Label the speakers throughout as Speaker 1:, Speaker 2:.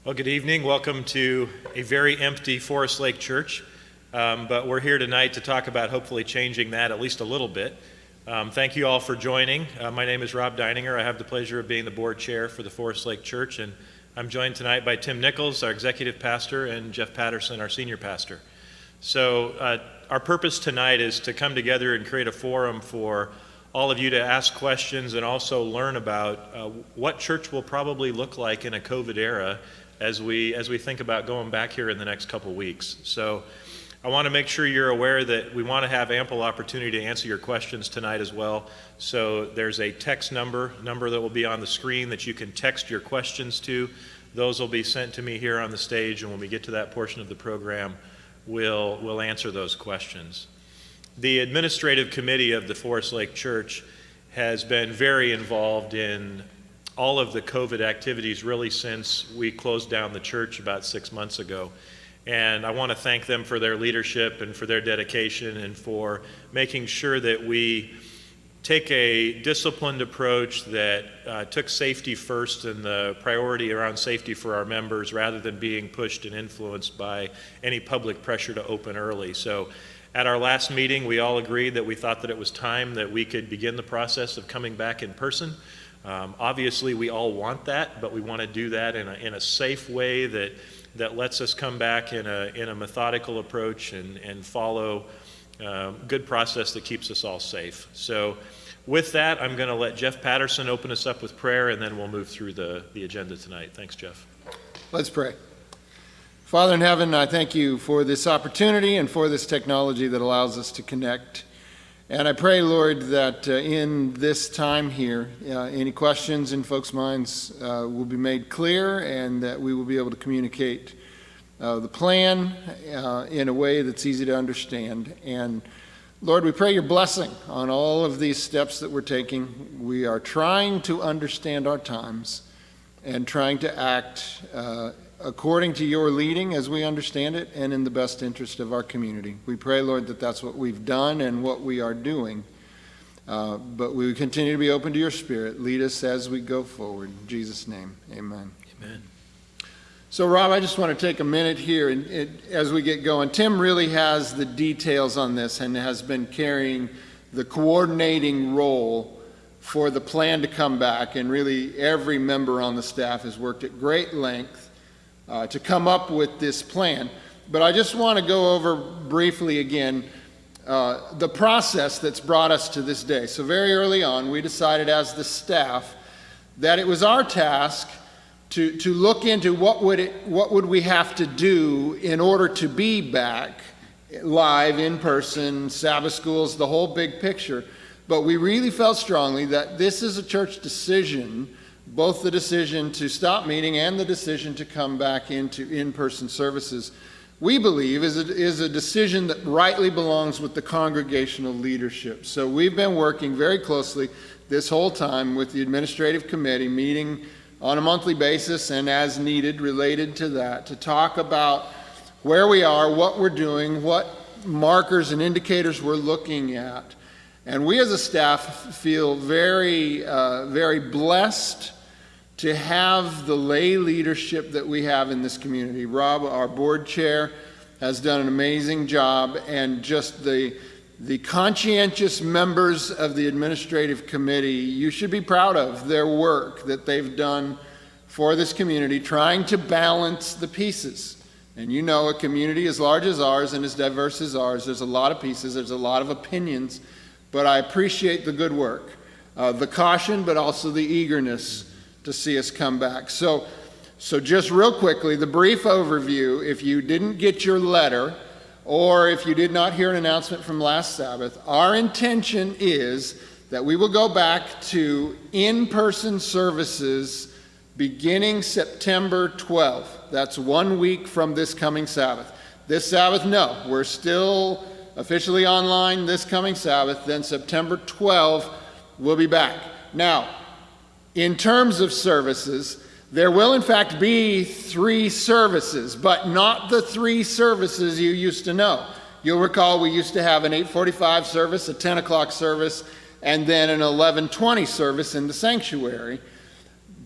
Speaker 1: Well, good evening. Welcome to a very empty Forest Lake Church, but we're here tonight to talk about hopefully changing that at least a little bit. Thank you all for joining. My name is Rob Deininger. I have the pleasure of being the board chair for the Forest Lake Church, and I'm joined tonight by Tim Nichols, our executive pastor, and Jeff Patterson, our senior pastor. So our purpose tonight is to come together and create a forum for all of you to ask questions and also learn about what church will probably look like in a COVID era as we think about going back here in the next couple weeks. So I want to make sure you're aware that we want to have ample opportunity to answer your questions tonight as well. So there's a text number that will be on the screen that you can text your questions to. Those will be sent to me here on the stage, and when we get to that portion of the program, we'll answer those questions. The administrative committee of the Forest Lake Church has been very involved in all of the COVID activities really since we closed down the church about 6 months ago. And I want to thank them for their leadership and for their dedication and for making sure that we take a disciplined approach that took safety first and the priority around safety for our members rather than being pushed and influenced by any public pressure to open early. So at our last meeting, we all agreed that we thought that it was time that we could begin the process of coming back in person. Obviously, we all want that, but we want to do that in a safe way that lets us come back in a methodical approach and follow good process that keeps us all safe. So with that, I'm going to let Jeff Patterson open us up with prayer, and then we'll move through the agenda tonight. Thanks, Jeff.
Speaker 2: Let's pray. Father in heaven, I thank you for this opportunity and for this technology that allows us to connect. And I pray, Lord, that in this time here, any questions in folks' minds will be made clear and that we will be able to communicate the plan in a way that's easy to understand. And Lord, we pray your blessing on all of these steps that we're taking. We are trying to understand our times and trying to act according to your leading as we understand it and in the best interest of our community. We pray, Lord, that that's what we've done and what we are doing. But we continue to be open to your Spirit. Lead us as we go forward. In Jesus' name, amen.
Speaker 1: Amen.
Speaker 2: So, Rob, I just want to take a minute here as we get going. Tim really has the details on this and has been carrying the coordinating role for the plan to come back. And really, every member on the staff has worked at great length to come up with this plan. But I just want to go over briefly again the process that's brought us to this day. So very early on, we decided as the staff that it was our task to look into what would we have to do in order to be back live, in person, Sabbath schools, the whole big picture. But we really felt strongly that this is a church decision, both the decision to stop meeting and the decision to come back into in-person services, we believe is a decision that rightly belongs with the congregational leadership. So we've been working very closely this whole time with the administrative committee, meeting on a monthly basis and as needed related to that, to talk about where we are, what we're doing, what markers and indicators we're looking at. And we as a staff feel very, very blessed to have the lay leadership that we have in this community. Rob, our board chair, has done an amazing job, and just the conscientious members of the administrative committee, you should be proud of their work that they've done for this community, trying to balance the pieces. And you know, a community as large as ours and as diverse as ours, there's a lot of pieces, there's a lot of opinions, but I appreciate the good work, the caution, but also the eagerness to see us come back. So just real quickly, the brief overview, if you didn't get your letter, or if you did not hear an announcement from last Sabbath, our intention is that we will go back to in-person services beginning September 12th. That's 1 week from this coming Sabbath. This Sabbath, no, we're still officially online this coming Sabbath. Then September 12th, we'll be back. Now, in terms of services, there will in fact be 3 services, but not the 3 services you used to know. You'll recall we used to have an 8:45 service, a 10 o'clock service, and then an 11:20 service in the sanctuary.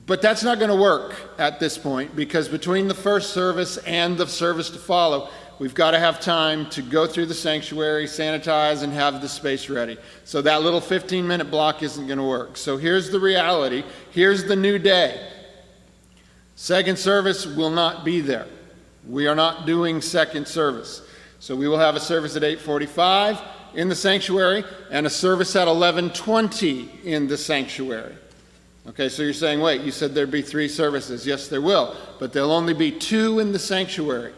Speaker 2: But that's not going to work at this point, because between the first service and the service to follow, we've got to have time to go through the sanctuary, sanitize, and have the space ready. So that little 15-minute block isn't going to work. So here's the reality. Here's the new day. Second service will not be there. We are not doing second service. So we will have a service at 8:45 in the sanctuary and a service at 11:20 in the sanctuary. Okay, so you're saying, wait, you said there'd be 3 services. Yes, there will, but there'll only be 2 in the sanctuary.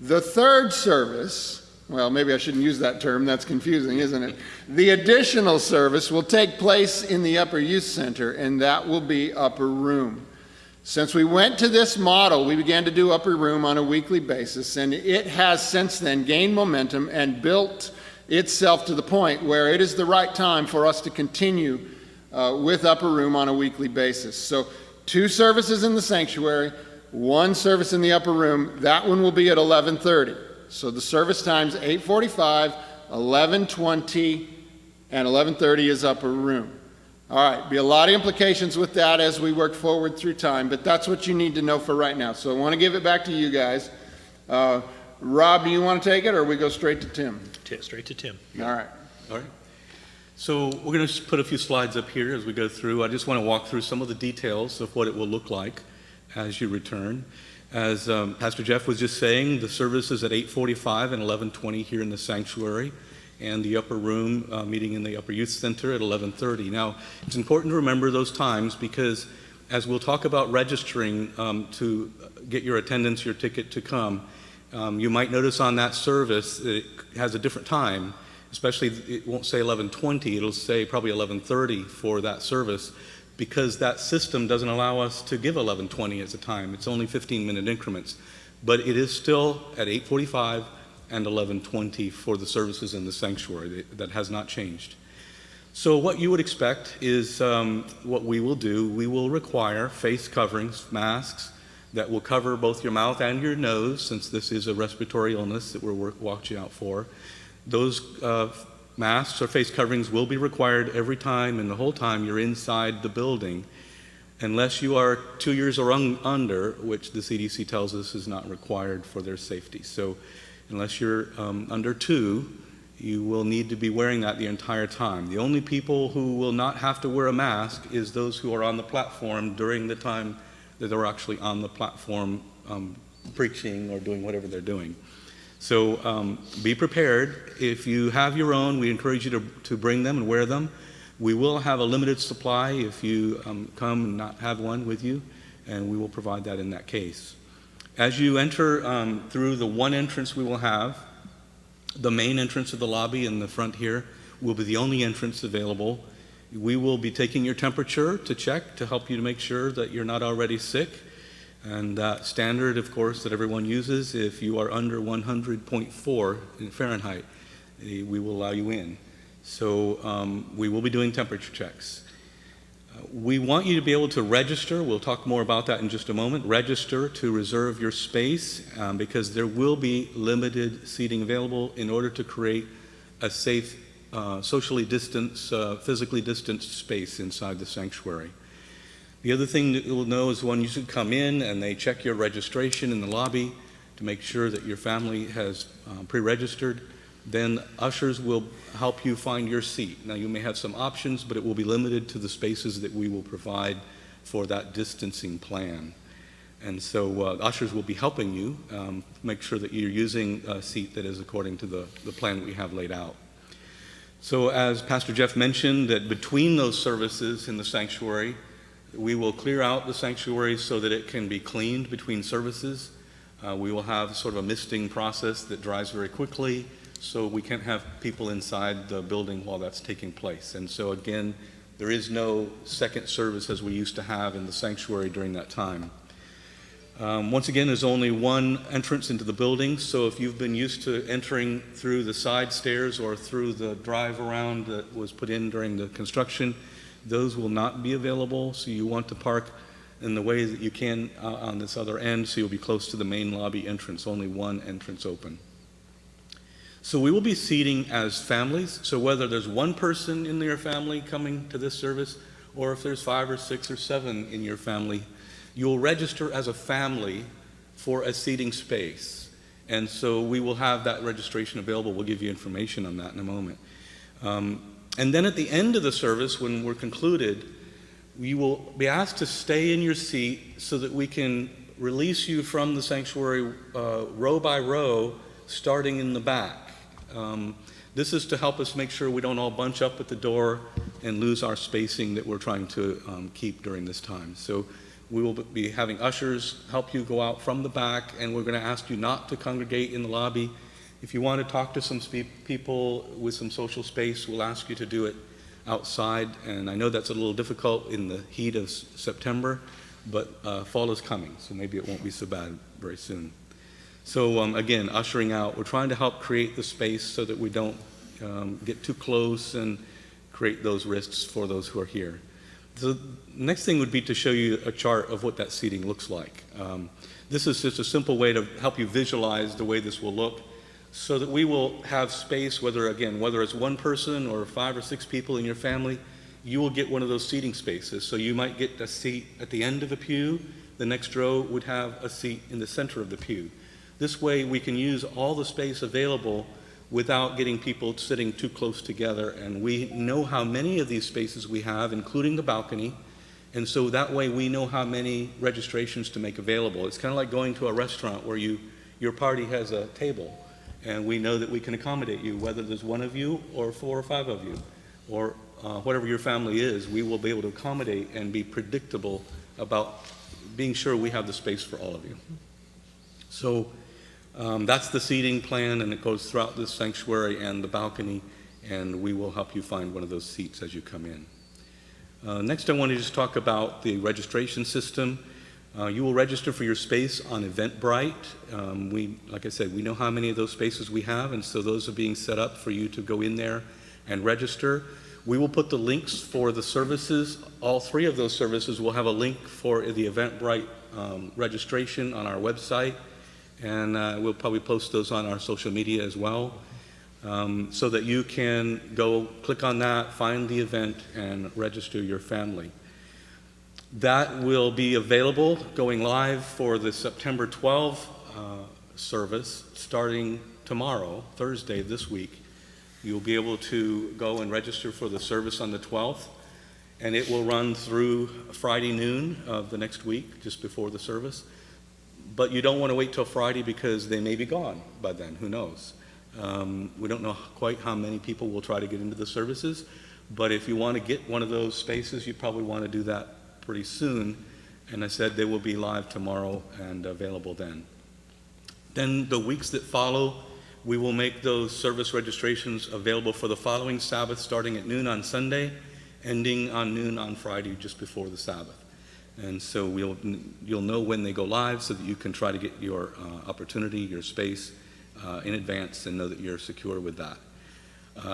Speaker 2: The third service, well, maybe I shouldn't use that term. That's confusing, isn't it? The additional service will take place in the Upper Youth Center, and that will be Upper Room. Since we went to this model, we began to do Upper Room on a weekly basis, and it has since then gained momentum and built itself to the point where it is the right time for us to continue with Upper Room on a weekly basis. So 2 services in the sanctuary, 1 service in the Upper Room. That one will be at 11:30. So the service times 8:45, 11:20, and 11:30 is Upper Room. All right, be a lot of implications with that as we work forward through time, but that's what you need to know for right now. So I want to give it back to you guys. Rob, do you want to take it, or we go straight to Tim?
Speaker 1: Straight to Tim.
Speaker 2: All right.
Speaker 3: All right. So we're going to put a few slides up here as we go through. I just want to walk through some of the details of what it will look like as you return. As Pastor Jeff was just saying, the service is at 8:45 and 11:20 here in the sanctuary, and the Upper Room meeting in the Upper Youth Center at 11:30. Now, it's important to remember those times, because as we'll talk about registering to get your attendance, your ticket to come, you might notice on that service that it has a different time. Especially, it won't say 11:20, it'll say probably 11:30 for that service, because that system doesn't allow us to give 11:20 as a time. It's only 15-minute increments. But it is still at 8:45 and 11:20 for the services in the sanctuary. That has not changed. So what you would expect is what we will do. We will require face coverings, masks, that will cover both your mouth and your nose, since this is a respiratory illness that we're watching out for. Those masks or face coverings will be required every time and the whole time you're inside the building, unless you are 2 years or under, which the CDC tells us is not required for their safety. So unless you're under 2, you will need to be wearing that the entire time. The only people who will not have to wear a mask is those who are on the platform during the time that they're actually on the platform preaching or doing whatever they're doing. So be prepared. If you have your own, we encourage you to bring them and wear them. We will have a limited supply if you come and not have one with you, and we will provide that in that case. As you enter through the one entrance we will have, the main entrance of the lobby in the front here will be the only entrance available. We will be taking your temperature to check to help you to make sure that you're not already sick. And that standard, of course, that everyone uses, if you are under 100.4 in Fahrenheit, we will allow you in. So we will be doing temperature checks. We want you to be able to register. We'll talk more about that in just a moment. Register to reserve your space because there will be limited seating available in order to create a safe, socially distanced, physically distanced space inside the sanctuary. The other thing that you'll know is when you should come in and they check your registration in the lobby to make sure that your family has pre-registered, then ushers will help you find your seat. Now you may have some options, but it will be limited to the spaces that we will provide for that distancing plan. And so ushers will be helping you make sure that you're using a seat that is according to the plan that we have laid out. So as Pastor Jeff mentioned, that between those services in the sanctuary, we will clear out the sanctuary so that it can be cleaned between services. We will have sort of a misting process that dries very quickly, so we can't have people inside the building while that's taking place. And so again, there is no second service as we used to have in the sanctuary during that time. Once again, there's only one entrance into the building, so if you've been used to entering through the side stairs or through the drive around that was put in during the construction, those will not be available, so you want to park in the way that you can on this other end, so you'll be close to the main lobby entrance, only one entrance open. So we will be seating as families, so whether there's one person in your family coming to this service, or if there's 5 or 6 or 7 in your family you'll register as a family for a seating space. And so we will have that registration available. We'll give you information on that in a moment. And then at the end of the service, when we're concluded, you will be asked to stay in your seat so that we can release you from the sanctuary row by row, starting in the back. This is to help us make sure we don't all bunch up at the door and lose our spacing that we're trying to keep during this time. So we will be having ushers help you go out from the back, and we're going to ask you not to congregate in the lobby. If you want to talk to some people with some social space, we'll ask you to do it outside. And I know that's a little difficult in the heat of September, but fall is coming, so maybe it won't be so bad very soon. So again, ushering out, we're trying to help create the space so that we don't get too close and create those risks for those who are here. The next thing would be to show you a chart of what that seating looks like. This is just a simple way to help you visualize the way this will look, so that we will have space, whether it's one person or 5 or 6 people in your family, you will get one of those seating spaces. So you might get a seat at the end of a pew, the next row would have a seat in the center of the pew. This way we can use all the space available without getting people sitting too close together, and we know how many of these spaces we have, including the balcony, and so that way we know how many registrations to make available. It's kind of like going to a restaurant where your party has a table, and we know that we can accommodate you, whether there's one of you or 4 or 5 of you, or whatever your family is. We will be able to accommodate and be predictable about being sure we have the space for all of you. So that's the seating plan, and it goes throughout the sanctuary and the balcony, and we will help you find one of those seats as you come in. Next, I want to just talk about the registration system. You will register for your space on Eventbrite. Like I said, we know how many of those spaces we have, and so those are being set up for you to go in there and register. We will put the links for the services. All 3 of those services will have a link for the Eventbrite registration on our website, and we'll probably post those on our social media as well, so that you can go click on that, find the event, and register your family. That will be available, going live for the September 12th service, starting tomorrow, Thursday this week. You'll be able to go and register for the service on the 12th, and it will run through Friday noon of the next week, just before the service. But you don't want to wait till Friday, because they may be gone by then, who knows. We don't know quite how many people will try to get into the services, but if you want to get one of those spaces, you probably want to do that pretty soon, and I said they will be live tomorrow and available then. Then the weeks that follow, we will make those service registrations available for the following Sabbath, starting at noon on Sunday, ending on noon on Friday, just before the Sabbath. And so you'll know when they go live, so that you can try to get your opportunity, your space in advance, and know that you're secure with that.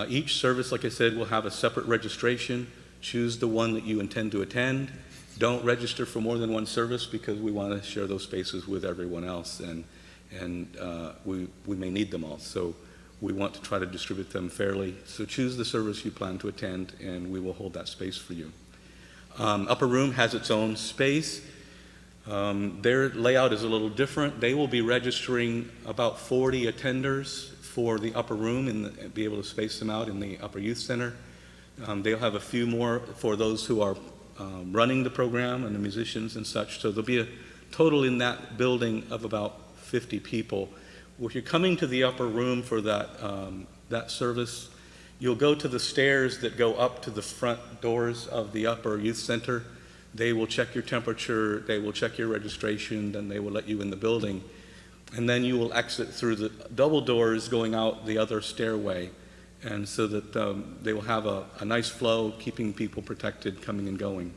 Speaker 3: Each service, like I said, will have a separate registration. Choose the one that you intend to attend. Don't register for more than one service, because we want to share those spaces with everyone else, and we may need them all. So we want to try to distribute them fairly. So choose the service you plan to attend, and we will hold that space for you. Upper room has its own space. Their layout is a little different. They will be registering about 40 attenders for the upper room and be able to space them out in the upper youth center. They'll have a few more for those who are running the program and the musicians and such. So there'll be a total in that building of about 50 people. Well, if you're coming to the upper room for that service, you'll go to the stairs that go up to the front doors of the upper youth center. They will check your temperature, they will check your registration, then they will let you in the building. And then you will exit through the double doors going out the other stairway, and so that they will have a nice flow, keeping people protected coming and going.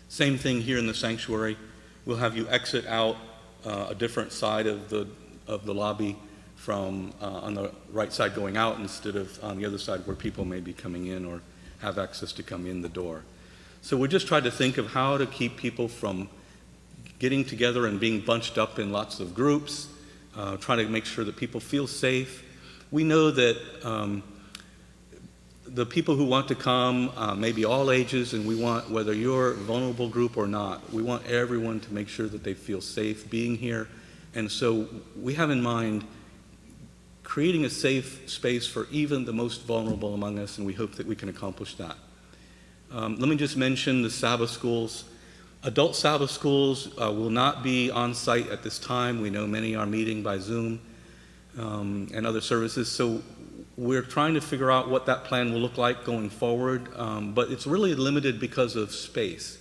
Speaker 3: Same thing here in the sanctuary. We'll have you exit out a different side of the lobby from on the right side going out, instead of on the other side where people may be coming in or have access to come in the door. So we just tried to think of how to keep people from getting together and being bunched up in lots of groups, trying to make sure that people feel safe. We know that the people who want to come, maybe all ages, and we want, whether you're a vulnerable group or not, we want everyone to make sure that they feel safe being here. And so we have in mind creating a safe space for even the most vulnerable among us, and we hope that we can accomplish that. Let me just mention the Sabbath schools. Adult Sabbath schools will not be on site at this time. We know many are meeting by Zoom and other services, so we're trying to figure out what that plan will look like going forward, but it's really limited because of space.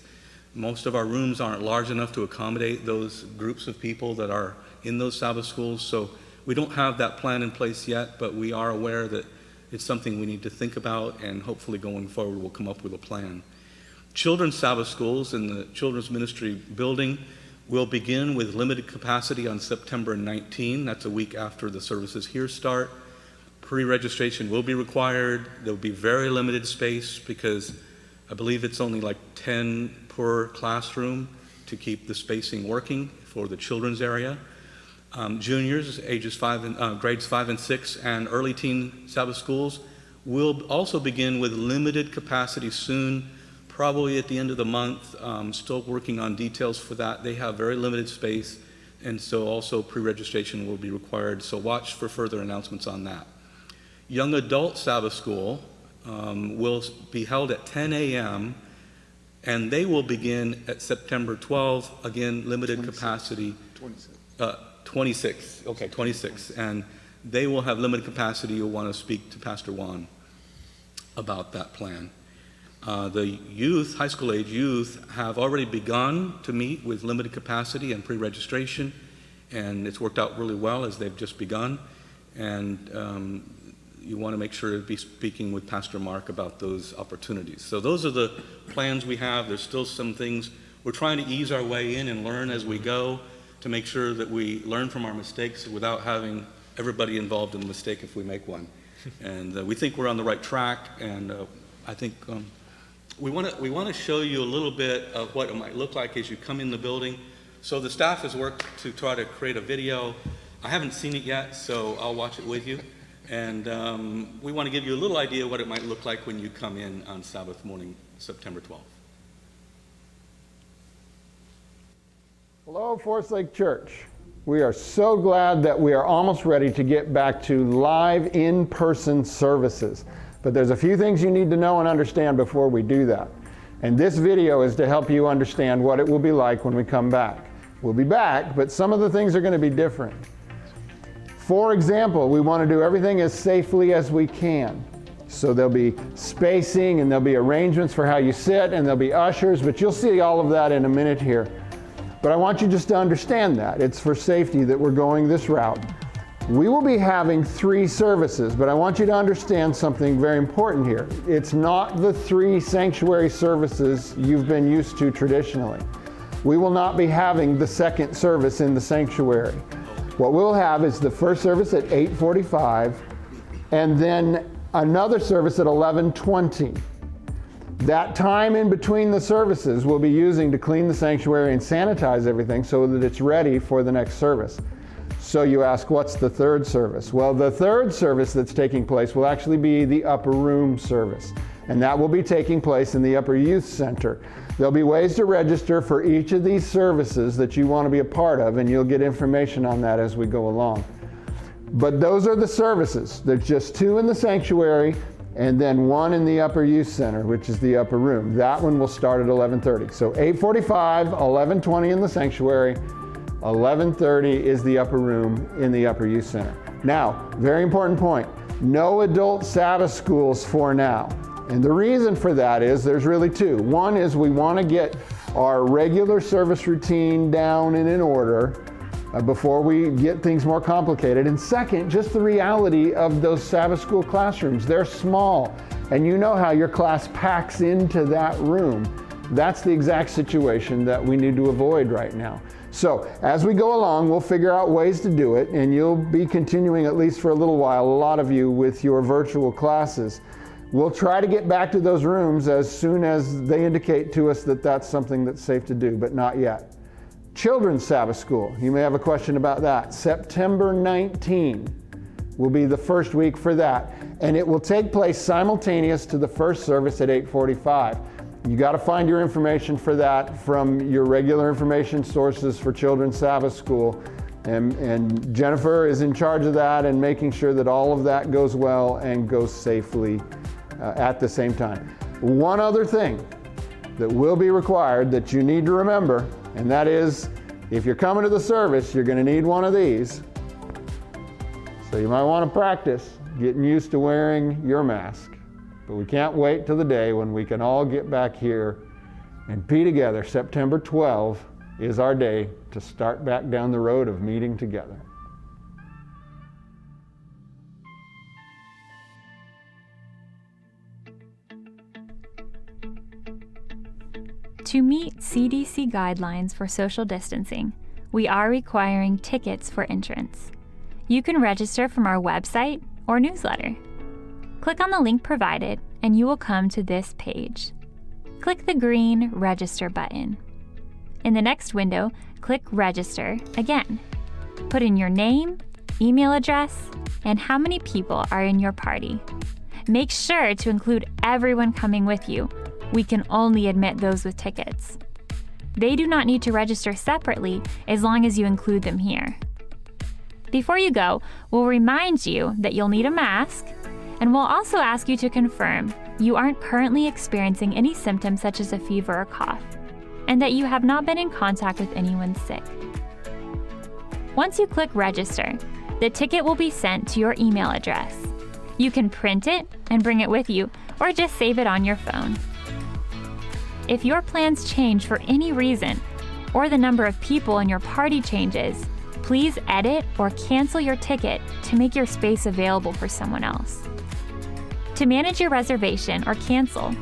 Speaker 3: Most of our rooms aren't large enough to accommodate those groups of people that are in those Sabbath schools, so we don't have that plan in place yet, but we are aware that it's something we need to think about, and hopefully going forward we'll come up with a plan. Children's Sabbath schools in the Children's Ministry building will begin with limited capacity on September 19. That's a week after the services here start. Pre-registration will be required. There will be very limited space because I believe it's only like 10 per classroom to keep the spacing working for the children's area. Juniors, grades 5 and 6, and early teen Sabbath schools will also begin with limited capacity soon, probably at the end of the month. Still working on details for that. They have very limited space, and so also pre-registration will be required. So watch for further announcements on that. Young adult Sabbath school will be held at 10 a.m. and they will begin at September 12th. Again, limited 26. Capacity. 26, and they will have limited capacity. You'll want to speak to Pastor Juan about that plan. The youth, high school age youth, have already begun to meet with limited capacity and pre-registration, and it's worked out really well as they've just begun. And you want to make sure to be speaking with Pastor Mark about those opportunities. So those are the plans we have. There's still some things we're trying to ease our way in and learn as we go to make sure that we learn from our mistakes without having everybody involved in the mistake if we make one. And we think we're on the right track, and I think we want to show you a little bit of what it might look like as you come in the building. So the staff has worked to try to create a video. I haven't seen it yet, so I'll watch it with you. And we want to give you a little idea of what it might look like when you come in on Sabbath morning, September 12th.
Speaker 2: Hello, Forest Lake Church. We are so glad that we are almost ready to get back to live in-person services. But there's a few things you need to know and understand before we do that. And this video is to help you understand what it will be like when we come back. We'll be back, but some of the things are going to be different. For example, we want to do everything as safely as we can. So there'll be spacing and there'll be arrangements for how you sit and there'll be ushers, but you'll see all of that in a minute here. But I want you just to understand that. It's for safety that we're going this route. We will be having 3 services, but I want you to understand something very important here. It's not the 3 sanctuary services you've been used to traditionally. We will not be having the second service in the sanctuary. What we'll have is the first service at 8:45 and then another service at 11:20. That time in between the services we'll be using to clean the sanctuary and sanitize everything so that it's ready for the next service. So you ask, what's the third service? Well, the third service that's taking place will actually be the upper room service, and that will be taking place in the upper youth center. There'll be ways to register for each of these services that you want to be a part of, and you'll get information on that as we go along. But those are the services. There's just 2 in the sanctuary, and then 1 in the upper youth center, which is the upper room. That one will start at 11:30. So 8:45, 11:20 in the sanctuary, 11:30 is the upper room in the upper youth center. Now, very important point, no adult Sabbath schools for now. And the reason for that is there's really 2. One is we want to get our regular service routine down and in order before we get things more complicated. And second, just the reality of those Sabbath school classrooms. They're small, and you know how your class packs into that room. That's the exact situation that we need to avoid right now. So as we go along, we'll figure out ways to do it, and you'll be continuing, at least for a little while, a lot of you, with your virtual classes. We'll try to get back to those rooms as soon as they indicate to us that that's something that's safe to do, but not yet. Children's Sabbath School, you may have a question about that. September 19. will be the first week for that. And it will take place simultaneous to the first service at 8:45. You got to find your information for that from your regular information sources for Children's Sabbath School. And Jennifer is in charge of that and making sure that all of that goes well and goes safely at the same time. One other thing that will be required that you need to remember, and that is, if you're coming to the service, you're going to need one of these. So you might want to practice getting used to wearing your mask. But we can't wait till the day when we can all get back here and be together. September 12 is our day to start back down the road of meeting together.
Speaker 4: To meet CDC guidelines for social distancing, we are requiring tickets for entrance. You can register from our website or newsletter. Click on the link provided and you will come to this page. Click the green Register button. In the next window, click Register again. Put in your name, email address, and how many people are in your party. Make sure to include everyone coming with you. We can only admit those with tickets. They do not need to register separately as long as you include them here. Before you go, we'll remind you that you'll need a mask, and we'll also ask you to confirm you aren't currently experiencing any symptoms such as a fever or cough, and that you have not been in contact with anyone sick. Once you click Register, the ticket will be sent to your email address. You can print it and bring it with you, or just save it on your phone. If your plans change for any reason, or the number of people in your party changes, please edit or cancel your ticket to make your space available for someone else. To manage your reservation or cancel,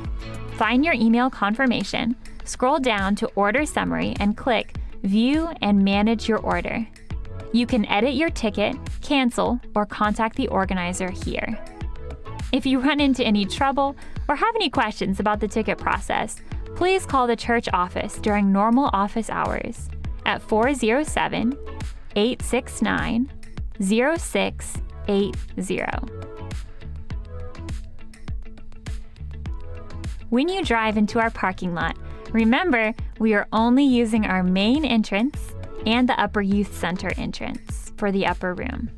Speaker 4: find your email confirmation, scroll down to Order Summary, and click View and Manage Your Order. You can edit your ticket, cancel, or contact the organizer here. If you run into any trouble or have any questions about the ticket process, please call the church office during normal office hours at 407-869-0680. When you drive into our parking lot, remember we are only using our main entrance and the Upper Youth Center entrance for the upper room.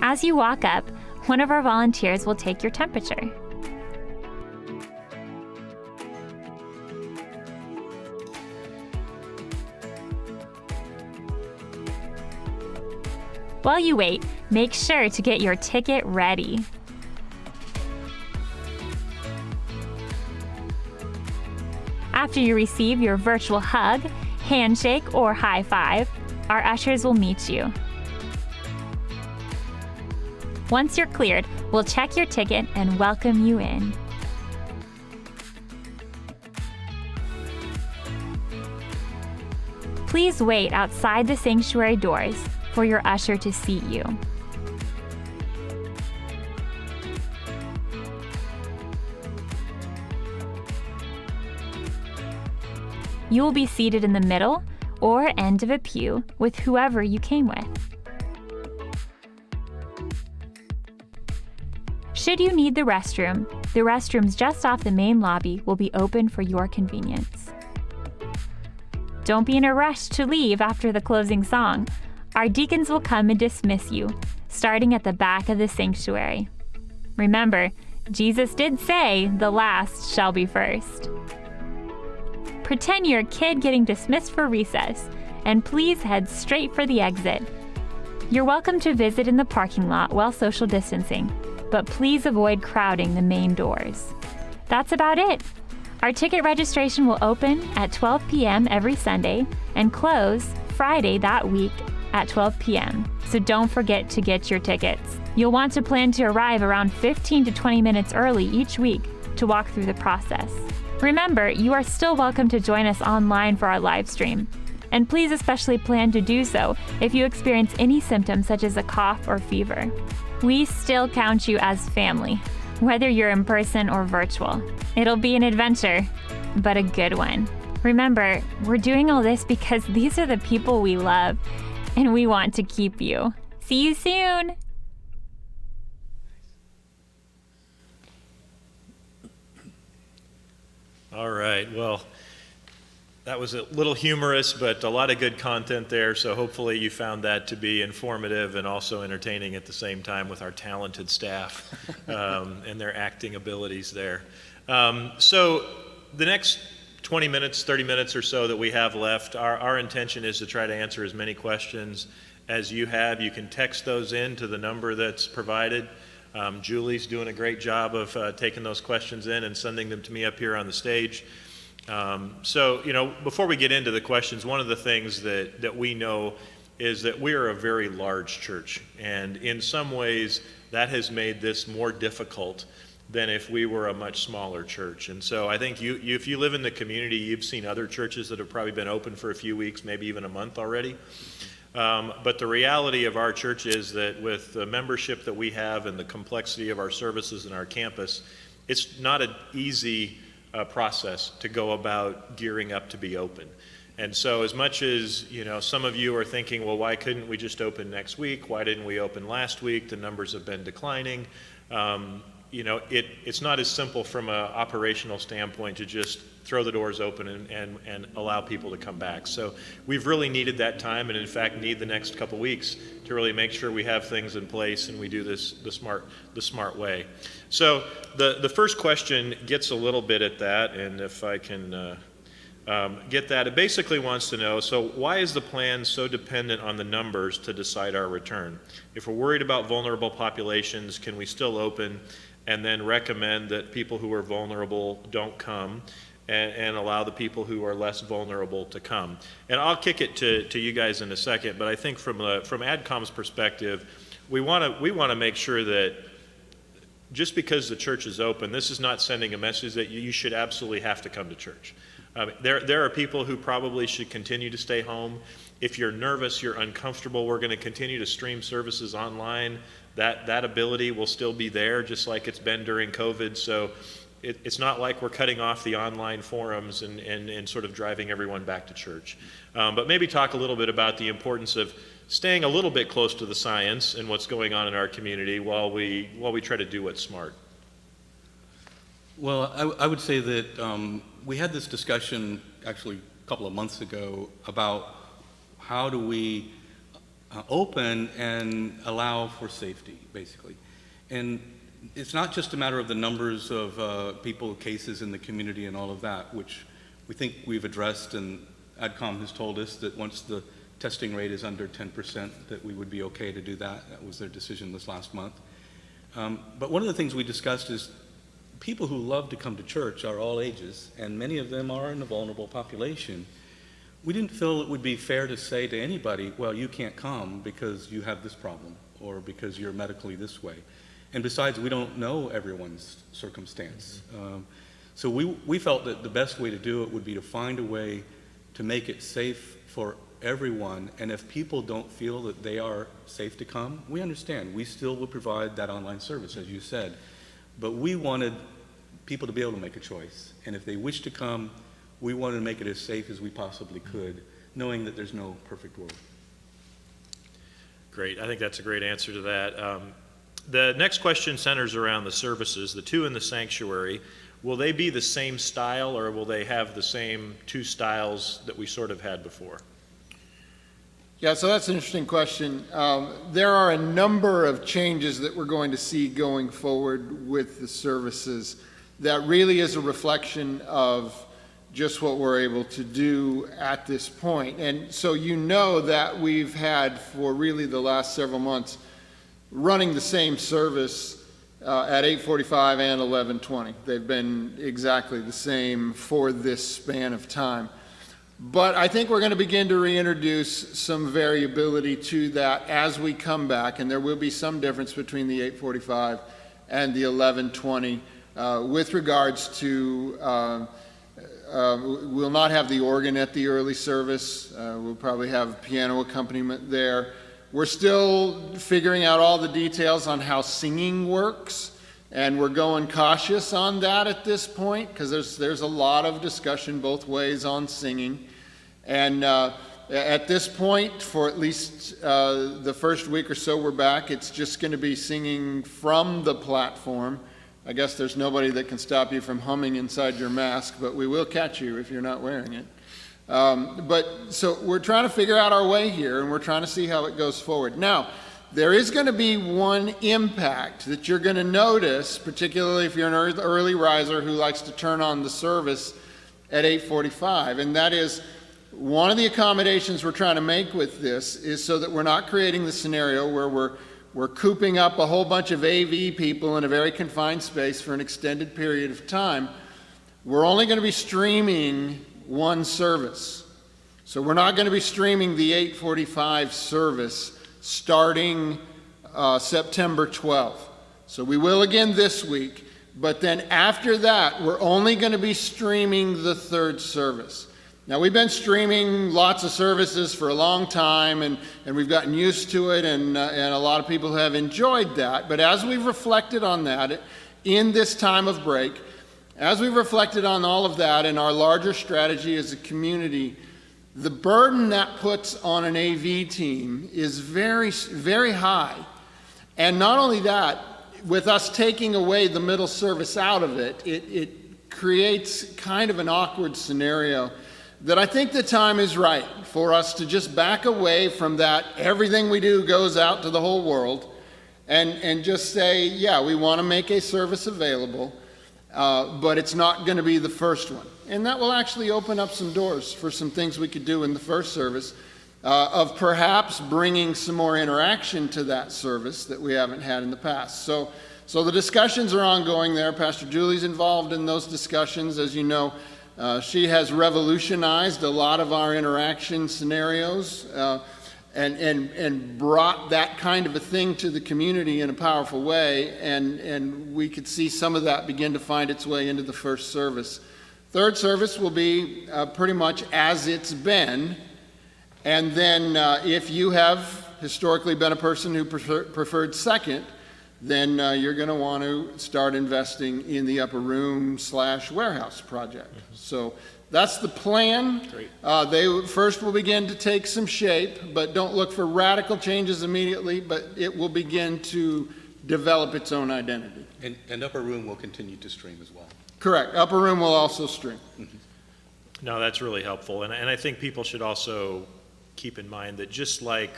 Speaker 4: As you walk up, one of our volunteers will take your temperature. While you wait, make sure to get your ticket ready. After you receive your virtual hug, handshake, or high five, our ushers will meet you. Once you're cleared, we'll check your ticket and welcome you in. Please wait outside the sanctuary doors for your usher to seat you. You will be seated in the middle or end of a pew with whoever you came with. Should you need the restrooms just off the main lobby will be open for your convenience. Don't be in a rush to leave after the closing song. Our deacons will come and dismiss you, starting at the back of the sanctuary. Remember, Jesus did say, "The last shall be first." Pretend you're a kid getting dismissed for recess, and please head straight for the exit. You're welcome to visit in the parking lot while social distancing, but please avoid crowding the main doors. That's about it. Our ticket registration will open at 12 p.m. every Sunday and close Friday that week at 12 p.m. So don't forget to get your tickets. You'll want to plan to arrive around 15 to 20 minutes early each week to walk through the process. Remember, you are still welcome to join us online for our live stream. And please especially plan to do so if you experience any symptoms such as a cough or fever. We still count you as family, whether you're in person or virtual. It'll be an adventure, but a good one. Remember, we're doing all this because these are the people we love, and we want to keep you See you soon!
Speaker 1: All right, well, that was a little humorous, but a lot of good content there, so hopefully you found that to be informative and also entertaining at the same time with our talented staff and their acting abilities there. So the next 20 minutes, 30 minutes or so that we have left, our intention is to try to answer as many questions as you have. You can text those in to the number that's provided. Julie's doing a great job of taking those questions in and sending them to me up here on the stage. So, before we get into the questions, one of the things that we know is that we are a very large church. And in some ways, that has made this more difficult than if we were a much smaller church. And so I think if you live in the community, you've seen other churches that have probably been open for a few weeks, maybe even a month already. But the reality of our church is that with the membership that we have and the complexity of our services and our campus, it's not an easy process to go about gearing up to be open. And so as much as, some of you are thinking, well, why couldn't we just open next week? Why didn't we open last week? The numbers have been declining. It's not as simple from an operational standpoint to just throw the doors open and allow people to come back. So we've really needed that time, and in fact need the next couple weeks to really make sure we have things in place and we do this the smart way. So the first question gets a little bit at that, and if I can get that, it basically wants to know, so why is the plan so dependent on the numbers to decide our return? If we're worried about vulnerable populations, can we still open and then recommend that people who are vulnerable don't come and allow the people who are less vulnerable to come? And I'll kick it to you guys in a second, but I think from AdCom's perspective, we want to make sure that just because the church is open, this is not sending a message that you should absolutely have to come to church. There are people who probably should continue to stay home. If you're nervous, you're uncomfortable, we're going to continue to stream services online. That ability will still be there, just like it's been during COVID. So it's not like we're cutting off the online forums and sort of driving everyone back to church. But maybe talk a little bit about the importance of staying a little bit close to the science and what's going on in our community while we try to do what's smart.
Speaker 3: Well, I would say that we had this discussion actually a couple of months ago about how do we open and allow for safety, basically. And it's not just a matter of the numbers of people, cases in the community and all of that, which we think we've addressed, and AdCom has told us that once the testing rate is under 10%, that we would be okay to do that. That was their decision this last month. But one of the things we discussed is people who love to come to church are all ages, and many of them are in the vulnerable population. We didn't feel it would be fair to say to anybody, well, you can't come because you have this problem or because you're medically this way. And besides, we don't know everyone's circumstance. So we felt that the best way to do it would be to find a way to make it safe for everyone. And if people don't feel that they are safe to come, we understand. We still will provide that online service, as you said. But we wanted people to be able to make a choice. And if they wish to come, we wanted to make it as safe as we possibly could, knowing that there's no perfect world.
Speaker 1: Great. I think that's a great answer to that. The next question centers around the services, the two in the sanctuary. Will they be the same style, or will they have the same two styles that we sort of had before?
Speaker 2: Yeah, so that's an interesting question. There are a number of changes that we're going to see going forward with the services that really is a reflection of just what we're able to do at this point. And so that we've had for really the last several months running the same service at 8:45 and 11:20. They've been exactly the same for this span of time. But I think we're going to begin to reintroduce some variability to that as we come back, and there will be some difference between the 8:45 and the 11:20 with regards to we'll not have the organ at the early service. We'll probably have piano accompaniment there. We're still figuring out all the details on how singing works, and we're going cautious on that at this point because there's a lot of discussion both ways on singing. And At this point, for at least the first week or so we're back, it's just going to be singing from the platform. I guess there's nobody that can stop you from humming inside your mask, but we will catch you if you're not wearing it. So we're trying to figure out our way here, and we're trying to see how it goes forward. Now, there is going to be one impact that you're going to notice, particularly if you're an early riser who likes to turn on the service at 8:45, and that is one of the accommodations we're trying to make with this is so that we're not creating the scenario where we're cooping up a whole bunch of AV people in a very confined space for an extended period of time. We're only going to be streaming one service. So we're not going to be streaming the 8:45 service starting September 12th. So we will again this week, but then after that, we're only going to be streaming the third service. Now, we've been streaming lots of services for a long time, and we've gotten used to it, and a lot of people have enjoyed that. But as we've reflected on that in this time of break, as we've reflected on all of that in our larger strategy as a community, the burden that puts on an AV team is very, very high. And not only that, with us taking away the middle service out of it, it creates kind of an awkward scenario that I think the time is right for us to just back away from that. Everything we do goes out to the whole world, and just say, yeah, we want to make a service available, but it's not going to be the first one. And that will actually open up some doors for some things we could do in the first service, of perhaps bringing some more interaction to that service that we haven't had in the past. So the discussions are ongoing there. Pastor Julie's involved in those discussions. As you know, she has revolutionized a lot of our interaction scenarios and brought that kind of a thing to the community in a powerful way, and we could see some of that begin to find its way into the first service. Third service will be pretty much as it's been, and then if you have historically been a person who preferred second, then you're going to want to start investing in the upper room / warehouse project. So that's the plan. They first will begin to take some shape, but don't look for radical changes immediately, but it will begin to develop its own identity.
Speaker 3: And upper room will continue to stream as well.
Speaker 2: Correct. Upper room will also stream.
Speaker 1: No, that's really helpful. And I think people should also keep in mind that just like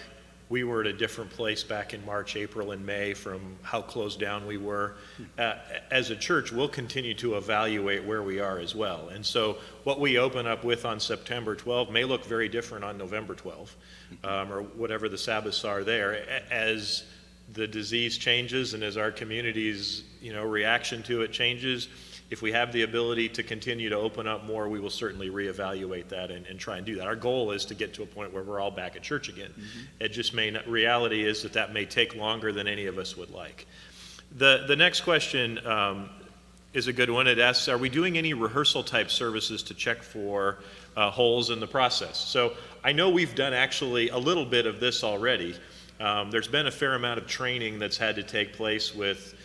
Speaker 1: we were at a different place back in March, April, and May from how closed down we were, as a church, we'll continue to evaluate where we are as well. And so what we open up with on September 12 may look very different on November 12, or whatever the Sabbaths are there, as the disease changes and as our community's reaction to it changes. If we have the ability to continue to open up more, we will certainly reevaluate that and try and do that. Our goal is to get to a point where we're all back at church again. It just may not, reality is that may take longer than any of us would like. The next question is a good one. It asks, are we doing any rehearsal type services to check for holes in the process? So I know we've done actually a little bit of this already. There's been a fair amount of training that's had to take place with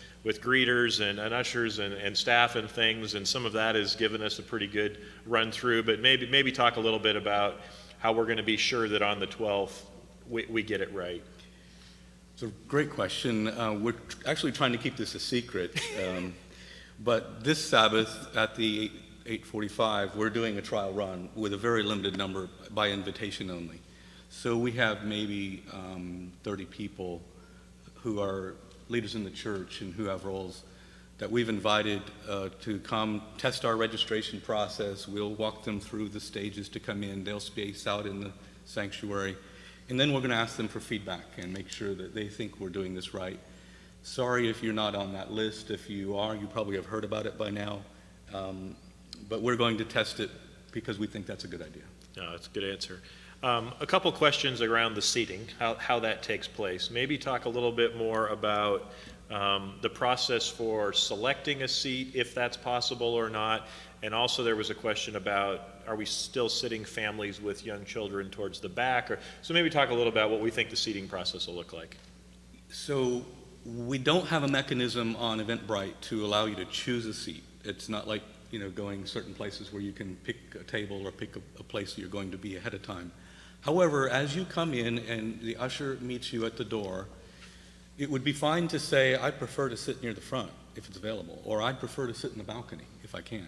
Speaker 1: greeters and ushers and staff and things, and some of that has given us a pretty good run through, but maybe talk a little bit about how we're going to be sure that on the 12th we get it right.
Speaker 3: It's a great question. We're actually trying to keep this a secret, but this Sabbath at the 8:45, we're doing a trial run with a very limited number by invitation only. So we have maybe 30 people who are leaders in the church and who have roles that we've invited to come test our registration process. We'll walk them through the stages to come in. They'll space out in the sanctuary. And then we're going to ask them for feedback and make sure that they think we're doing this right. Sorry if you're not on that list. If you are, you probably have heard about it by now. But we're going to test it because we think that's a good idea.
Speaker 1: No, that's a good answer. A couple questions around the seating, how that takes place. Maybe talk a little bit more about the process for selecting a seat, if that's possible or not. And also there was a question about, are we still sitting families with young children towards the back? So maybe talk a little about what we think the seating process will look like.
Speaker 3: So we don't have a mechanism on Eventbrite to allow you to choose a seat. It's not like going certain places where you can pick a table or pick a place you're going to be ahead of time. However, as you come in and the usher meets you at the door, it would be fine to say, I'd prefer to sit near the front if it's available, or I'd prefer to sit in the balcony if I can.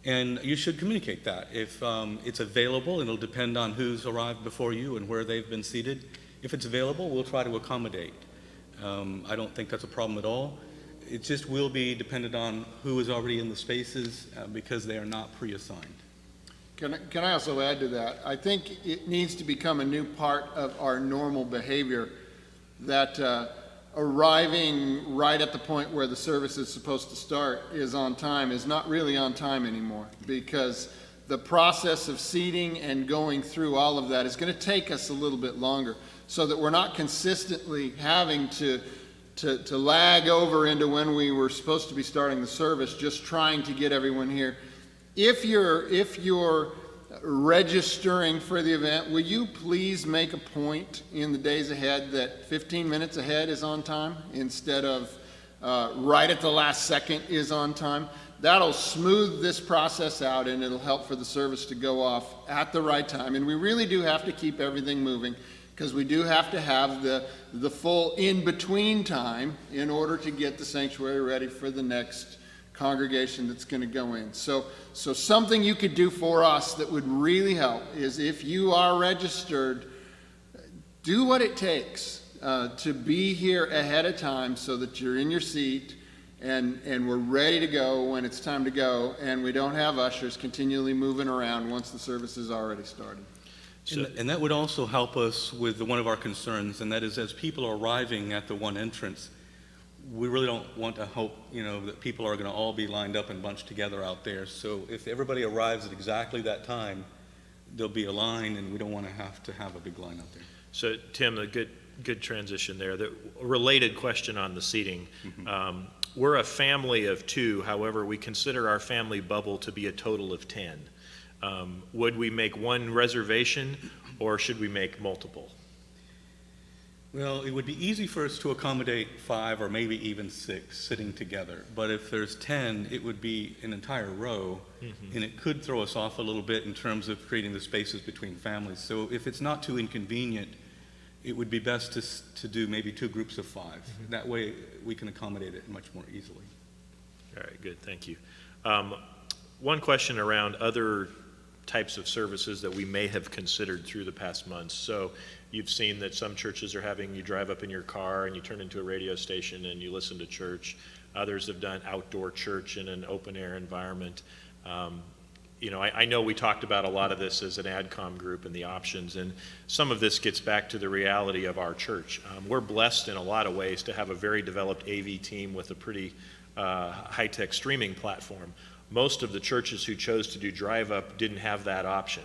Speaker 3: And you should communicate that. If it's available, and it'll depend on who's arrived before you and where they've been seated. If it's available, we'll try to accommodate. I don't think that's a problem at all. It just will be dependent on who is already in the spaces because they are not pre-assigned.
Speaker 2: Can I also add to that? I think it needs to become a new part of our normal behavior that arriving right at the point where the service is supposed to start is on time is not really on time anymore, because the process of seating and going through all of that is going to take us a little bit longer, so that we're not consistently having to lag over into when we were supposed to be starting the service, just trying to get everyone here. If you're registering for the event, will you please make a point in the days ahead that 15 minutes ahead is on time instead of right at the last second is on time? That'll smooth this process out, and it'll help for the service to go off at the right time. And we really do have to keep everything moving, because we do have to have the full in-between time in order to get the sanctuary ready for the next congregation that's going to go in. So something you could do for us that would really help is, if you are registered, do what it takes to be here ahead of time so that you're in your seat and we're ready to go when it's time to go, and we don't have ushers continually moving around once the service has already started.
Speaker 3: And that would also help us with one of our concerns, and that is, as people are arriving at the one entrance, we really don't want to hope, that people are going to all be lined up and bunched together out there. So if everybody arrives at exactly that time, there'll be a line, and we don't want to have a big line out there.
Speaker 1: So, Tim, a good transition there. The related question on the seating.
Speaker 3: Mm-hmm.
Speaker 1: We're a family of 2. However, we consider our family bubble to be a total of 10. Would we make one reservation, or should we make multiple?
Speaker 3: Well, it would be easy for us to accommodate 5 or maybe even 6 sitting together. But if there's 10, it would be an entire row, mm-hmm. and it could throw us off a little bit in terms of creating the spaces between families. So if it's not too inconvenient, it would be best to do maybe 2 groups of 5. Mm-hmm. That way we can accommodate it much more easily.
Speaker 1: All right, good, thank you. One question around other types of services that we may have considered through the past months. So you've seen that some churches are having you drive up in your car and you turn into a radio station and you listen to church. Others have done outdoor church in an open air environment. I know we talked about a lot of this as an AdCom group and the options, and some of this gets back to the reality of our church. We're blessed in a lot of ways to have a very developed AV team with a pretty high-tech streaming platform. Most of the churches who chose to do drive-up didn't have that option.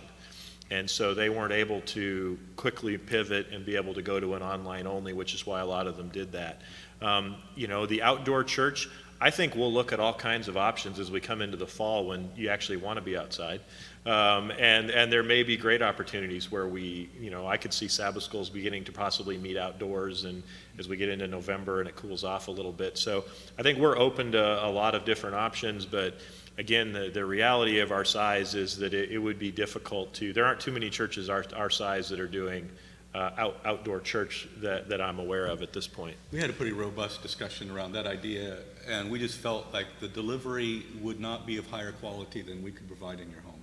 Speaker 1: And so they weren't able to quickly pivot and be able to go to an online only, which is why a lot of them did that. The outdoor church, I think we'll look at all kinds of options as we come into the fall when you actually want to be outside. And there may be great opportunities where I could see Sabbath schools beginning to possibly meet outdoors, and as we get into November and it cools off a little bit. So I think we're open to a lot of different options, but again, the reality of our size is that it would be difficult there aren't too many churches our size that are doing outdoor church that I'm aware of at this point.
Speaker 3: We had a pretty robust discussion around that idea, and we just felt like the delivery would not be of higher quality than we could provide in your home.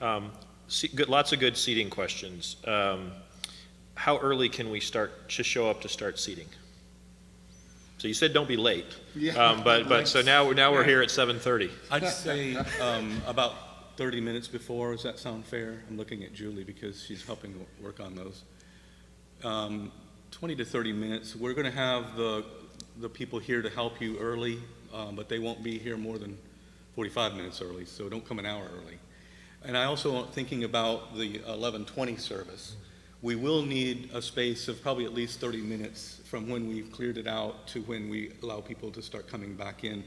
Speaker 1: Mm-hmm. Lots of good seating questions. How early can we start to show up to start seating? So you said don't be late,
Speaker 2: yeah,
Speaker 1: but so now we're here at 7:30.
Speaker 3: I'd say about 30 minutes before. Does that sound fair? I'm looking at Julie because she's helping work on those. 20 to 30 minutes. We're going to have the people here to help you early, but they won't be here more than 45 minutes early, so don't come an hour early. And I also thinking about the 11:20 service. We will need a space of probably at least 30 minutes from when we've cleared it out to when we allow people to start coming back in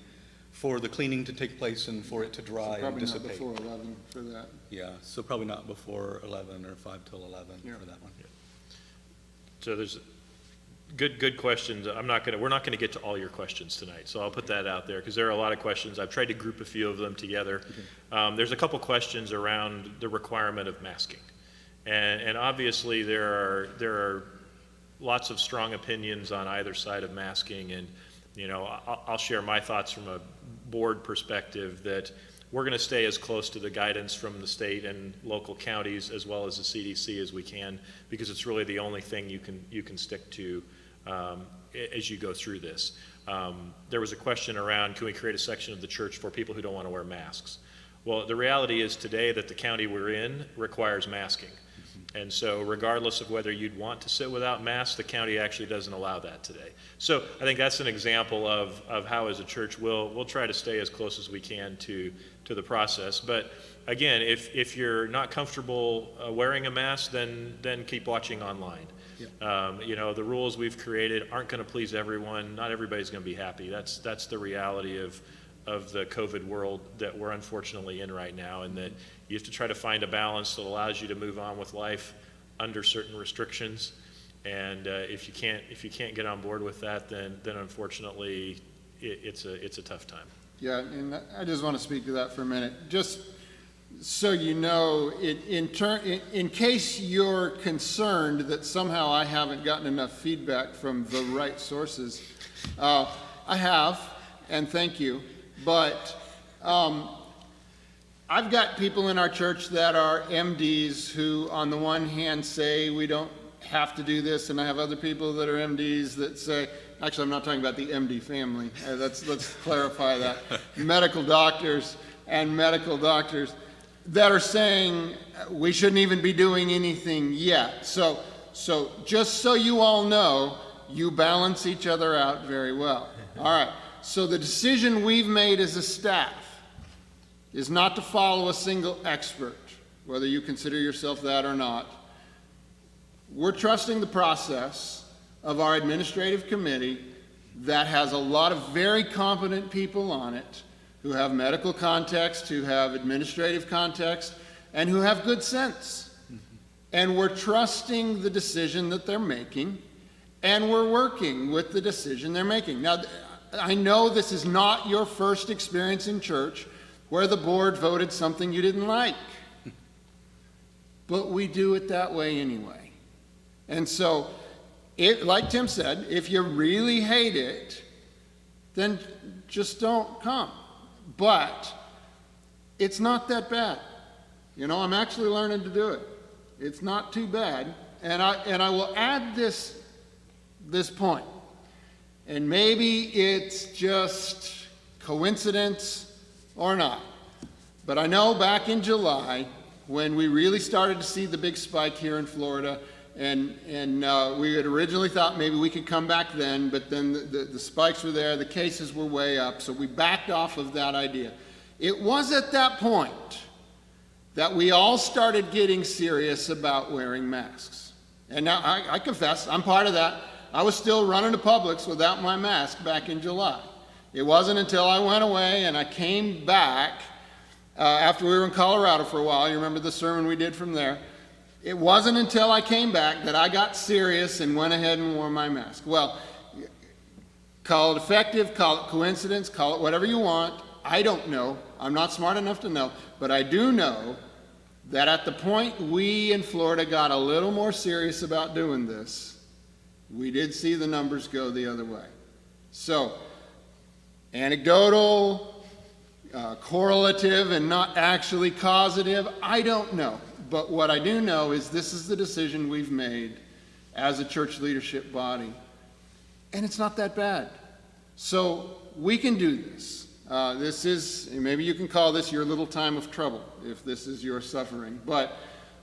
Speaker 3: for the cleaning to take place and for it to dry and dissipate.
Speaker 2: Probably not before 11 for that.
Speaker 3: Yeah, so probably not before 11 or 5 till 11 for that one.
Speaker 1: Yeah. So there's good questions. We're not going to get to all your questions tonight, so I'll put that out there because there are a lot of questions. I've tried to group a few of them together. Okay. There's a couple questions around the requirement of masking. And obviously there are lots of strong opinions on either side of masking, and I'll share my thoughts from a board perspective that we're going to stay as close to the guidance from the state and local counties as well as the CDC as we can, because it's really the only thing you can stick to as you go through this. There was a question around, can we create a section of the church for people who don't want to wear masks? Well, the reality is today that the county we're in requires masking. And so regardless of whether you'd want to sit without masks, the county actually doesn't allow that today. So I think that's an example of how as a church we'll try to stay as close as we can to the process. But again, if you're not comfortable wearing a mask, then keep watching online. Yeah. The rules we've created aren't going to please everyone. Not everybody's going to be happy. That's the reality of the COVID world that we're unfortunately in right now, and that you have to try to find a balance that allows you to move on with life under certain restrictions. And if you can't get on board with that, then unfortunately it's a tough time.
Speaker 2: Yeah, and I just want to speak to that for a minute. Just so you know, in case you're concerned that somehow I haven't gotten enough feedback from the right sources, I have, and thank you. But I've got people in our church that are MDs who, on the one hand, say we don't have to do this, and I have other people that are MDs that say, actually, I'm not talking about the MD family. Let's clarify that. Medical doctors that are saying we shouldn't even be doing anything yet. So just so you all know, you balance each other out very well. All right. So the decision we've made as a staff is not to follow a single expert, whether you consider yourself that or not. We're trusting the process of our administrative committee that has a lot of very competent people on it who have medical context, who have administrative context, and who have good sense. And we're trusting the decision that they're making, and we're working with the decision they're making. Now, I know this is not your first experience in church where the board voted something you didn't like. But we do it that way anyway. And so, like Tim said, if you really hate it, then just don't come. But it's not that bad. I'm actually learning to do it. It's not too bad. And I will add this point. And maybe it's just coincidence or not. But I know back in July, when we really started to see the big spike here in Florida, and we had originally thought maybe we could come back then, but then the spikes were there, the cases were way up, so we backed off of that idea. It was at that point that we all started getting serious about wearing masks. And now I confess, I'm part of that. I was still running to Publix without my mask back in July. It wasn't until I went away and I came back after we were in Colorado for a while. You remember the sermon we did from there? It wasn't until I came back that I got serious and went ahead and wore my mask. Well, call it effective, call it coincidence, call it whatever you want. I don't know. I'm not smart enough to know. But I do know that at the point we in Florida got a little more serious about doing this, we did see the numbers go the other way. So, anecdotal, correlative, and not actually causative, I don't know. But what I do know is this is the decision we've made as a church leadership body. And it's not that bad. So we can do this. This is, maybe you can call this your little time of trouble, if this is your suffering. But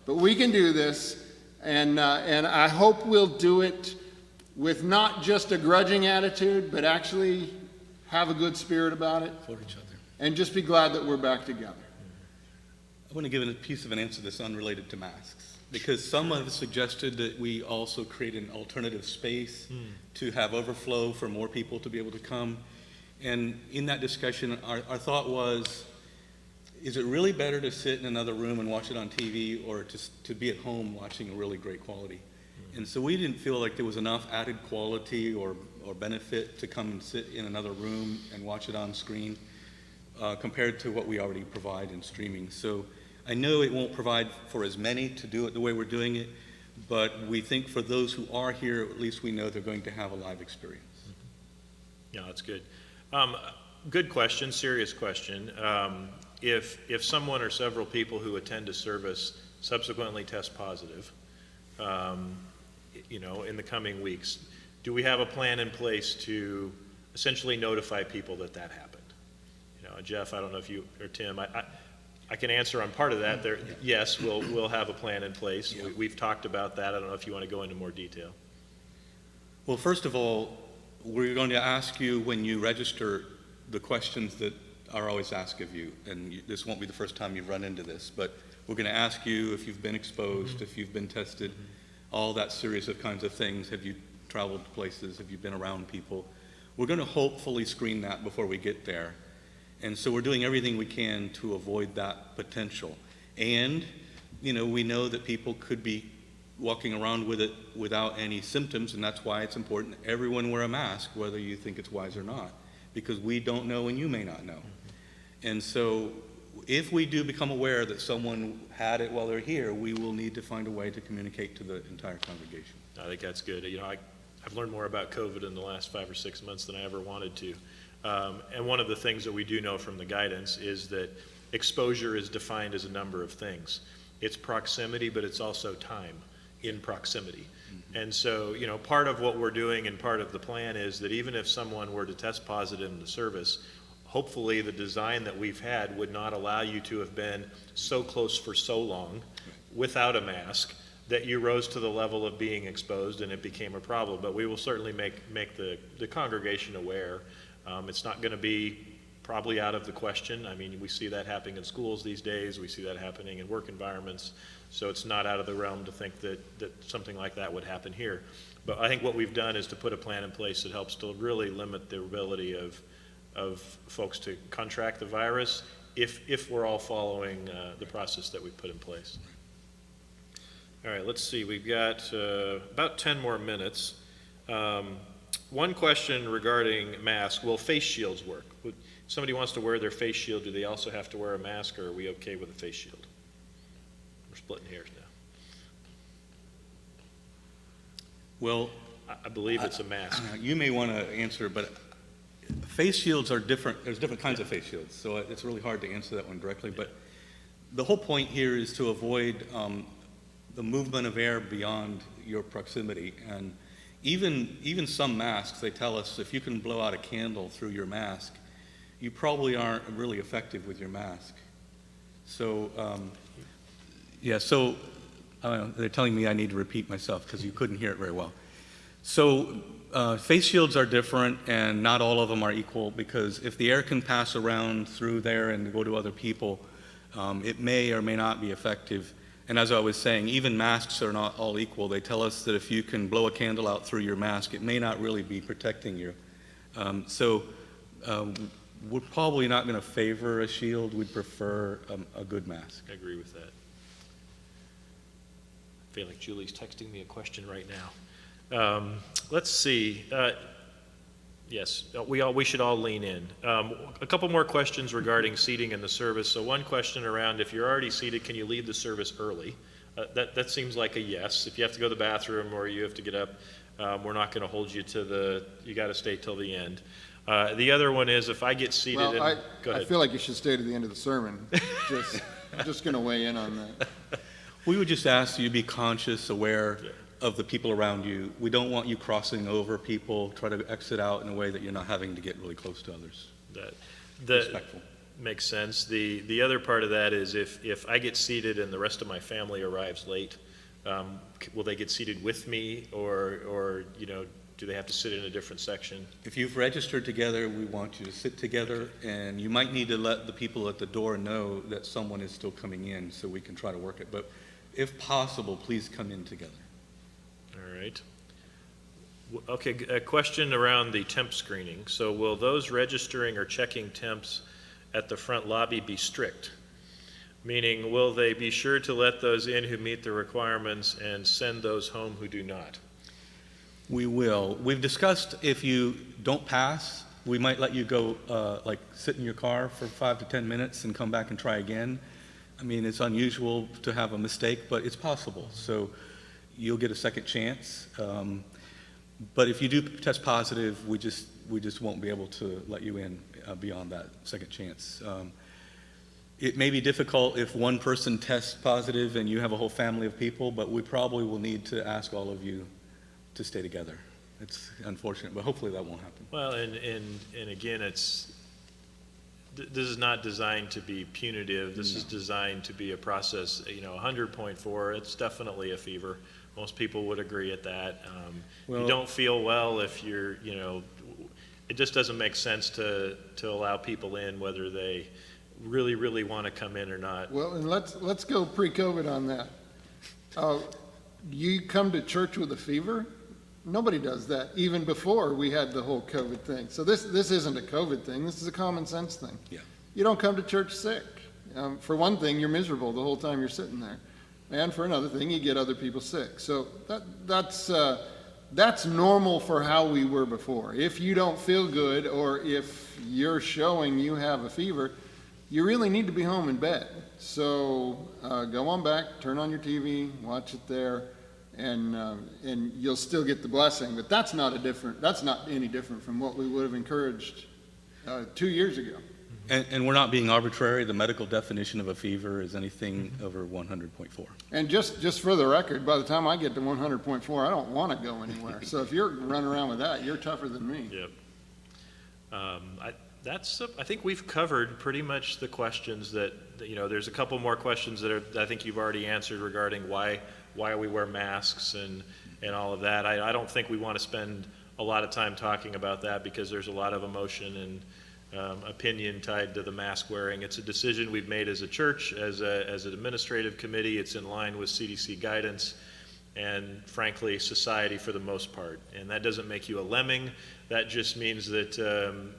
Speaker 2: we can do this, and I hope we'll do it with not just a grudging attitude, but actually have a good spirit about it.
Speaker 3: For each other.
Speaker 2: And just be glad that we're back together.
Speaker 3: I want to give a piece of an answer that's unrelated to masks, because some have suggested that we also create an alternative space to have overflow for more people to be able to come. And in that discussion, our thought was, is it really better to sit in another room and watch it on TV, or to be at home watching a really great quality? And so we didn't feel like there was enough added quality or benefit to come and sit in another room and watch it on screen compared to what we already provide in streaming. So I know it won't provide for as many to do it the way we're doing it, but we think for those who are here, at least we know they're going to have a live experience.
Speaker 1: Yeah, that's good. Good question, serious question. If someone or several people who attend a service subsequently test positive, in the coming weeks, do we have a plan in place to essentially notify people that happened? Jeff, I don't know if you or Tim, I can answer on part of that. Yes, we'll have a plan in place.
Speaker 3: Yeah.
Speaker 1: We've talked about that. I don't know if you want to go into more detail.
Speaker 3: Well, first of all, we're going to ask you when you register the questions that are always asked of you, and this won't be the first time you've run into this, but we're going to ask you if you've been exposed, if you've been tested, all that series of kinds of things. Have you traveled to places? Have you been around people? We're going to hopefully screen that before we get there. And so we're doing everything we can to avoid that potential. And, we know that people could be walking around with it without any symptoms, and that's why it's important everyone wear a mask, whether you think it's wise or not, because we don't know and you may not know. And so if we do become aware that someone had it while they're here, we will need to find a way to communicate to the entire congregation.
Speaker 1: I think that's good. I've learned more about COVID in the last 5 or 6 months than I ever wanted to. And one of the things that we do know from the guidance is that exposure is defined as a number of things. It's proximity, but it's also time in proximity. And so, part of what we're doing and part of the plan is that even if someone were to test positive in the service, hopefully the design that we've had would not allow you to have been so close for so long without a mask that you rose to the level of being exposed and it became a problem. But we will certainly make the congregation aware. It's not going to be probably out of the question. I mean, we see that happening in schools these days. We see that happening in work environments. So it's not out of the realm to think that something like that would happen here. But I think what we've done is to put a plan in place that helps to really limit the ability of folks to contract the virus if we're all following the process that we've put in place. All right, let's see. We've got about 10 more minutes. One question regarding masks, will face shields work? If somebody wants to wear their face shield, do they also have to wear a mask, or are we okay with a face shield? We're splitting hairs now.
Speaker 3: Well,
Speaker 1: I believe it's a mask.
Speaker 3: you may want to answer, but face shields are different. There's different kinds of face shields, so it's really hard to answer that one directly. But the whole point here is to avoid the movement of air beyond your proximity. And even some masks, they tell us if you can blow out a candle through your mask, you probably aren't really effective with your mask. So, they're telling me I need to repeat myself because you couldn't hear it very well. So face shields are different, and not all of them are equal, because if the air can pass around through there and go to other people, it may or may not be effective. And as I was saying, even masks are not all equal. They tell us that if you can blow a candle out through your mask, it may not really be protecting you. We're probably not going to favor a shield. We'd prefer a good mask.
Speaker 1: I agree with that. I feel like Julie's texting me a question right now. Let's see. Yes, we should all lean in. A couple more questions regarding seating in the service. So one question around, if you're already seated, can you leave the service early? That seems like a yes. If you have to go to the bathroom or you have to get up, we're not going to hold you to you got to stay till the end. The other one is, if I get seated,
Speaker 2: Well,
Speaker 1: go ahead.
Speaker 2: I feel like you should stay to the end of the sermon. I'm just going to weigh in on that.
Speaker 3: We would just ask you to be conscious, aware of the people around you. We don't want you crossing over people. Try to exit out in a way that you're not having to get really close to others. Respectful.
Speaker 1: Makes sense. The other part of that is, if I get seated and the rest of my family arrives late, will they get seated with me, or do they have to sit in a different section?
Speaker 3: If you've registered together, we want you to sit together, and you might need to let the people at the door know that someone is still coming in so we can try to work it. But if possible, please come in together.
Speaker 1: All right. Okay, a question around the temp screening. So will those registering or checking temps at the front lobby be strict? Meaning, will they be sure to let those in who meet the requirements and send those home who do not?
Speaker 3: We will. We've discussed if you don't pass, we might let you go, sit in your car for 5 to 10 minutes and come back and try again. I mean, it's unusual to have a mistake, but it's possible. So you'll get a second chance. But if you do test positive, we just won't be able to let you in beyond that second chance. It may be difficult if one person tests positive and you have a whole family of people, but we probably will need to ask all of you to stay together. It's unfortunate, but hopefully that won't happen.
Speaker 1: Well, and again, this is not designed to be punitive. This is designed to be a process. 100.4, it's definitely a fever. Most people would agree at that. You don't feel well if you're, it just doesn't make sense to allow people in whether they really, really want to come in or not.
Speaker 2: Well, and let's go pre-COVID on that. You come to church with a fever? Nobody does that, even before we had the whole COVID thing. So this isn't a COVID thing. This is a common sense thing.
Speaker 3: Yeah.
Speaker 2: You don't come to church sick. For one thing, you're miserable the whole time you're sitting there. And for another thing, you get other people sick. So that's normal for how we were before. If you don't feel good, or if you're showing you have a fever, you really need to be home in bed. So go on back, turn on your TV, watch it there, and you'll still get the blessing. But that's not any different from what we would have encouraged 2 years ago.
Speaker 3: And we're not being arbitrary. The medical definition of a fever is anything over 100.4.
Speaker 2: And just for the record, by the time I get to 100.4, I don't want to go anywhere. So if you're running around with that, you're tougher than me.
Speaker 1: Yep. I think we've covered pretty much the questions that there's a couple more questions that I think you've already answered regarding why we wear masks and all of that. I don't think we want to spend a lot of time talking about that because there's a lot of emotion and opinion tied to the mask wearing. It's a decision we've made as a church, as an administrative committee. It's in line with CDC guidance and, frankly, society for the most part. And that doesn't make you a lemming. That just means that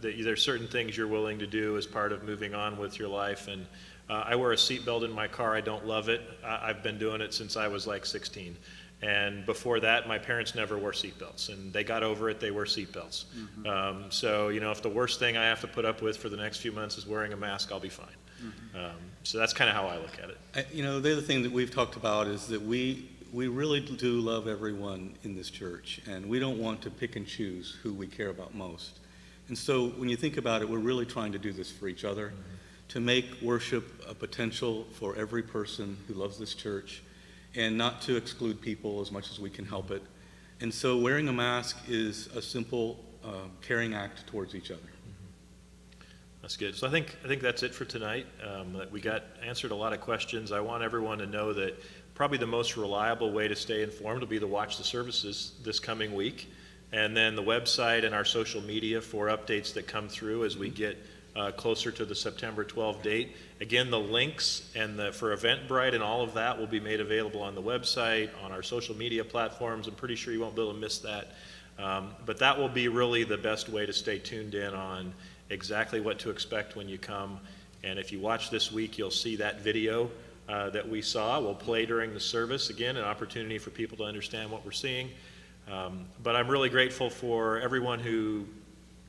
Speaker 1: there's certain things you're willing to do as part of moving on with your life. And I wear a seatbelt in my car. I don't love it. I've been doing it since I was like 16. And before that, my parents never wore seatbelts, and they got over it. They wear seatbelts. Mm-hmm. So, if the worst thing I have to put up with for the next few months is wearing a mask, I'll be fine. Mm-hmm. So that's kind of how I look at it.
Speaker 3: The other thing that we've talked about is that we really do love everyone in this church, and we don't want to pick and choose who we care about most. And so when you think about it, we're really trying to do this for each other, to make worship a potential for every person who loves this church, and not to exclude people as much as we can help it. And so wearing a mask is a simple caring act towards each other.
Speaker 1: That's good. So I think that's it for tonight. We got answered a lot of questions. I want everyone to know that probably the most reliable way to stay informed will be to watch the services this coming week, and then the website and our social media for updates that come through as we get closer to the September 12th date. Again, the links and for Eventbrite and all of that will be made available on the website, on our social media platforms. I'm pretty sure you won't be able to miss that. But that will be really the best way to stay tuned in on exactly what to expect when you come. And if you watch this week, you'll see that video that we saw. We'll play during the service. Again, an opportunity for people to understand what we're seeing. But I'm really grateful for everyone who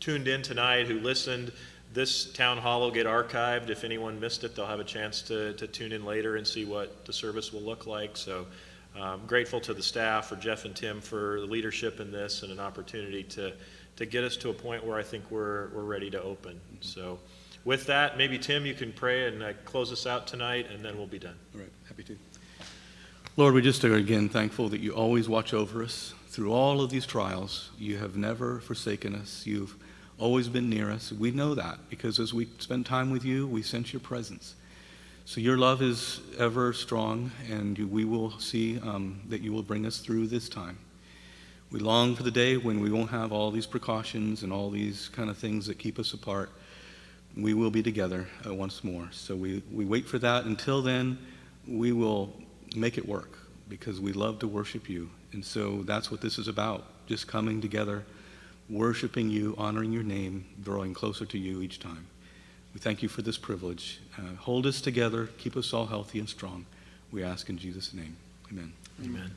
Speaker 1: tuned in tonight, who listened. This town hall will get archived. If anyone missed it, they'll have a chance to tune in later and see what the service will look like. So I'm grateful to the staff, for Jeff and Tim, for the leadership in this and an opportunity to get us to a point where I think we're ready to open. So with that, maybe Tim, you can pray and close us out tonight, and then we'll be done.
Speaker 3: All right, happy to. Lord, we just are again thankful that you always watch over us through all of these trials. You have never forsaken us. You've always been near us. We know that because as we spend time with you, we sense your presence. So your love is ever strong, and we will see that you will bring us through this time. We long for the day when we won't have all these precautions and all these kind of things that keep us apart. We will be together once more. So we wait for that. Until then, we will make it work because we love to worship you. And so that's what this is about, just coming together, worshiping you, honoring your name, drawing closer to you each time. We thank you for this privilege. Hold us together, keep us all healthy and strong. We ask in Jesus' name. Amen.
Speaker 1: Amen.